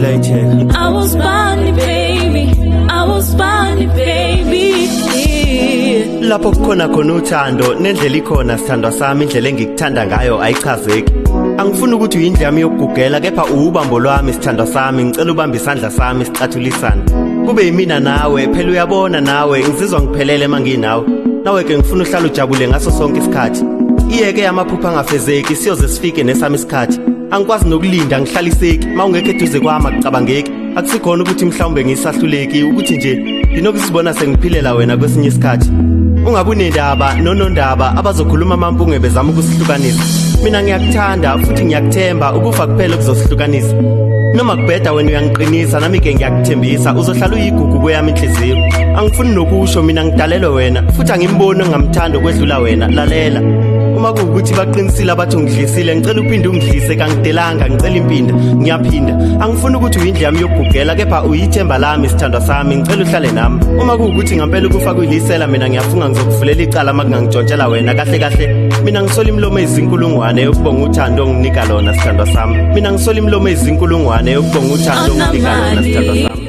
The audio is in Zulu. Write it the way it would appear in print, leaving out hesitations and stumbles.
Inkilaytheka. I was born baby, I was born baby. Lapho kukhona khona uthando nendlela ikhona sithandwa sami indlela engikuthanda ngayo ayichazeki. Angifuni ukuthi uyindle yami yokugugela kepha ubambo lwami sithandwa sami ngicela ubambe isandla sami sicathulisana. Kube yimina nawe phela uyabona nawe ngizizwa ngiphelele manginawe. Nawe ke ngifuna uhlala ujabule ngaso sonke isikhathi. Iyeke yamaphupha angafezeki siyoze sifike nesami isikhathi. Angikwazi nokulinda ngihlaliseki mawungekho eduze kwami akucabangeki. Akusikhona ukuthi mhlawumbe ngisahluleki ukuthi nje nginokusibona sengiphilela wena kwesinye isikhathi. Ungabe unendaba nonondaba abazokhuluma amampunge bezama ukusihlukanisa. Mina ngiyakuthanda futhi ngiyakuthemba ukufa kuphela kuzosihlukanisa. Noma kubheda wena uyangiqinisa nami ke ngiyakuthembisa uzohlala uyigugu kweyami inhliziyo. Angifuni nokusho mina ngidalelwe wena futhi angimboni ngamthanda kwedlula wena. Lalela uma kuwukuthi baqinisile abathi ungidlisile ngicela uphinde ungidlise kangidelanga ngicela impinda ngiyaphinda. Angifuni ukuthi uyindle yami yokugugela kepha uyithemba lami sithandwa sami ngicela uhlale nami. Uma kuwukuthi ngempela ukufa kuyilisela mina ngiyafunga ngizokuvulela icala makungangijontshela wena kahle kahle. Mina ngisola imilomo ezinkulungwane yokubonga uthando onginika lona sithandwa sami. Mina ngisola imilomo ezinkulungwane yokubonga uthando onginika lona sithandwa sami.